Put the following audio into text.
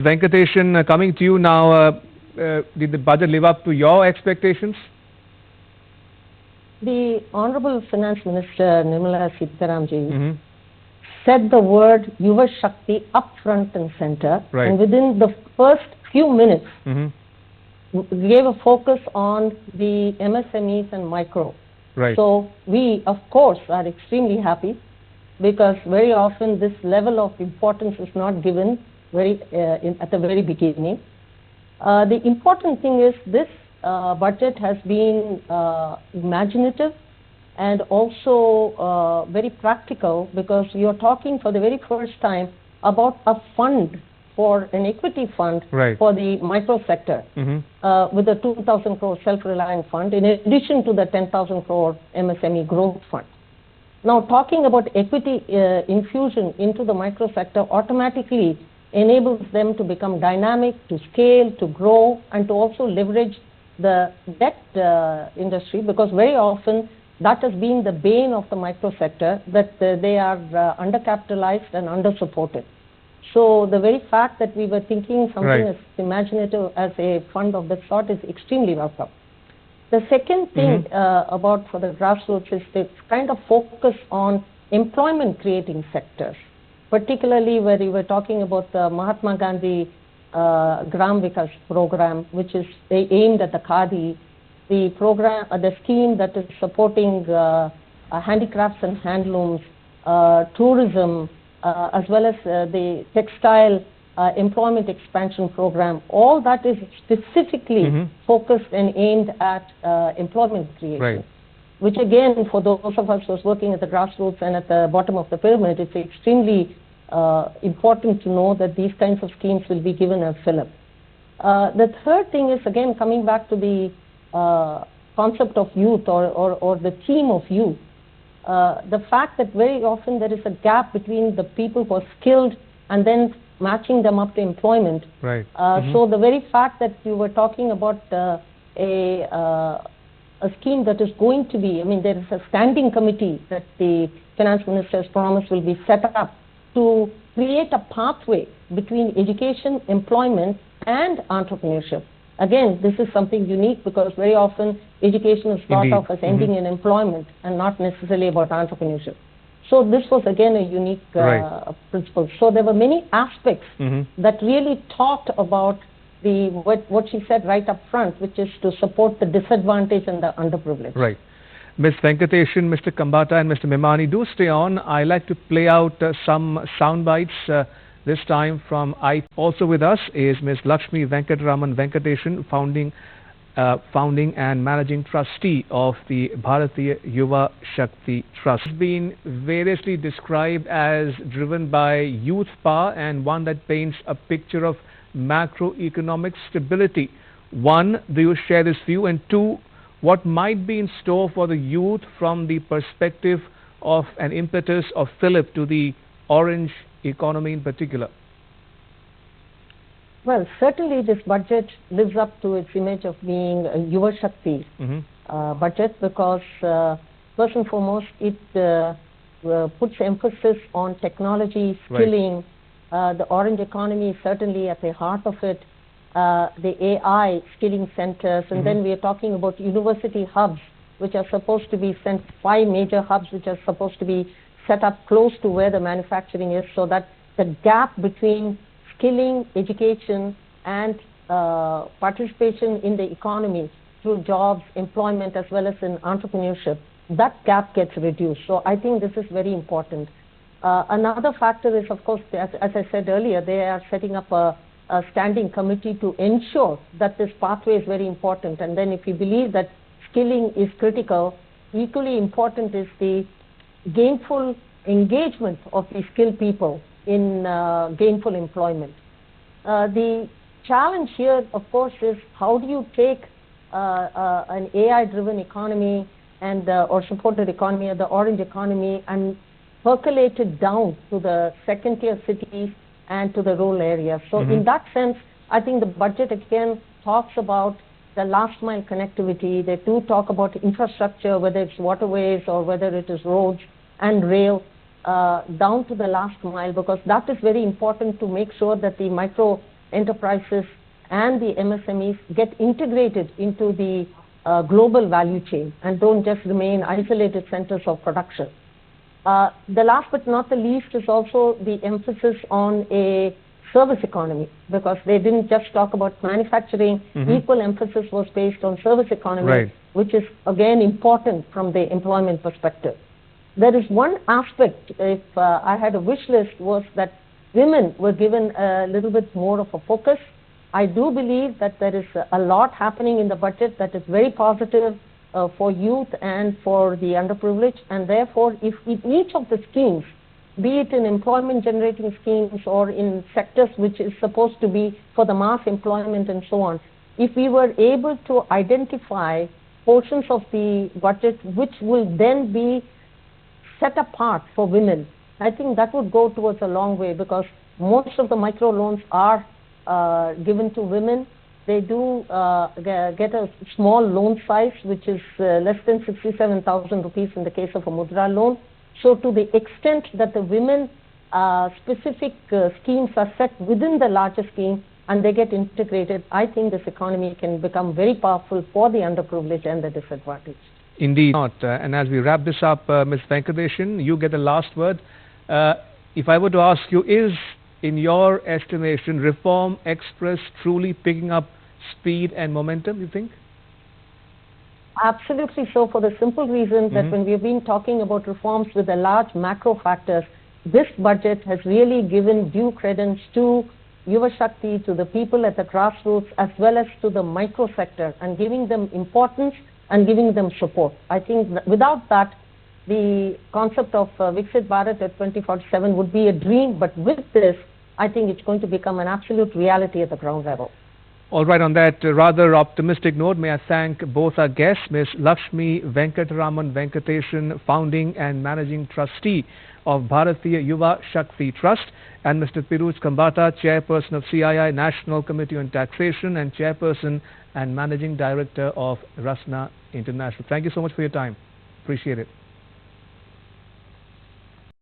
Venkatesan, coming to you now, did the budget live up to your expectations? The Honorable Finance Minister Nirmala Sitharamanji said the word Yuva Shakti up front and center, and within the first few minutes gave a focus on the MSMEs and micro. So we, of course, are extremely happy because very often this level of importance is not given at the very beginning. The important thing is this budget has been imaginative and also very practical, because you are talking for the very first time about a fund, for an equity fund for the micro sector with a 2,000 crore self-reliant fund in addition to the 10,000 crore MSME growth fund. Now, talking about equity infusion into the micro sector automatically enables them to become dynamic, to scale, to grow, and to also leverage the debt industry, because very often that has been the bane of the micro sector, that they are undercapitalized and undersupported. So the very fact that we were thinking something as imaginative as a fund of that sort is extremely welcome. The second thing about for the grassroots is this kind of focus on employment creating sectors, particularly where we were talking about the Mahatma Gandhi Gram Vikas program, which is aimed at the Khadi, the program, the scheme that is supporting handicrafts and handlooms, tourism, as well as the textile employment expansion program. All that is specifically focused and aimed at employment creation, which again, for those of us who's working at the grassroots and at the bottom of the pyramid, it's extremely important to know that these kinds of schemes will be given a fillip. The third thing is, again, coming back to the concept of youth or the theme of youth. The fact that very often there is a gap between the people who are skilled and then matching them up to employment. So the very fact that you were talking about a scheme that is going to be, I mean, there is a standing committee that the finance minister's promised will be set up to create a pathway between education, employment, and entrepreneurship. Again, this is something unique because very often education is thought of as ending in employment and not necessarily about entrepreneurship. So this was again a unique principle. So there were many aspects that really talked about what she said right up front, which is to support the disadvantaged and the underprivileged. Ms. Venkatesan, Mr. Kambata and Mr. Memani, do stay on. I like to play out some sound bites this time from also with us is Ms. Lakshmi Venkataraman Venkatesan, founding and managing trustee of the Bharatiya Yuva Shakti Trust. It's been variously described as driven by youth power and one that paints a picture of macroeconomic stability. One, do you share this view? And two, what might be in store for the youth from the perspective of an impetus of fillip to the orange economy in particular? Well, certainly this budget lives up to its image of being a Yuva Shakti budget, because first and foremost it puts emphasis on technology, skilling. The orange economy is certainly at the heart of it. The AI skilling centers, and then we are talking about university hubs, which are supposed to be 5 major hubs which are supposed to be set up close to where the manufacturing is, so that the gap between skilling, education, and participation in the economy through jobs, employment, as well as in entrepreneurship, that gap gets reduced. So I think this is very important. Another factor is, of course, as I said earlier, they are setting up a standing committee to ensure that this pathway is very important. And then if you believe that skilling is critical, equally important is the gainful engagement of the skilled people in gainful employment. The challenge here, of course, is how do you take an AI-driven economy and or supported economy, or the orange economy, and percolate it down to the second-tier cities and to the rural areas. So in that sense, I think the budget again talks about the last mile connectivity. They do talk about infrastructure, whether it's waterways or whether it is roads and rail, down to the last mile, because that is very important to make sure that the micro enterprises and the MSMEs get integrated into the global value chain and don't just remain isolated centers of production. The last but not the least is also the emphasis on a service economy, because they didn't just talk about manufacturing. Equal emphasis was based on service economy, which is again important from the employment perspective. There is one aspect, if I had a wish list, was that women were given a little bit more of a focus. I do believe that there is a lot happening in the budget that is very positive for youth and for the underprivileged, and therefore if in each of the schemes, be it in employment generating schemes or in sectors which is supposed to be for the mass employment and so on, if we were able to identify portions of the budget which will then be set apart for women, I think that would go towards a long way, because most of the micro loans are given to women. They do get a small loan size, which is less than 67,000 rupees in the case of a Mudra loan. So to the extent that the women specific schemes are set within the larger scheme and they get integrated, I think this economy can become very powerful for the underprivileged and the disadvantaged. Indeed not. And as we wrap this up, Ms. Venkatesan, you get the last word. If I were to ask you, is, in your estimation, Reform Express truly picking up speed and momentum, you think? Absolutely so, for the simple reason that when we've been talking about reforms with the large macro factors, this budget has really given due credence to Yuva Shakti, to the people at the grassroots, as well as to the micro sector, and giving them importance and giving them support. I think that without that, the concept of Viksit Bharat at 2047 would be a dream, but with this, I think it's going to become an absolute reality at the ground level. All right, on that rather optimistic note, may I thank both our guests, Ms. Lakshmi Venkataraman Venkatesan, Founding and Managing Trustee of Bharatiya Yuva Shakti Trust, and Mr. Piruj Kambata, Chairperson of CII National Committee on Taxation and Chairperson and Managing Director of Rasna International. Thank you so much for your time. Appreciate it.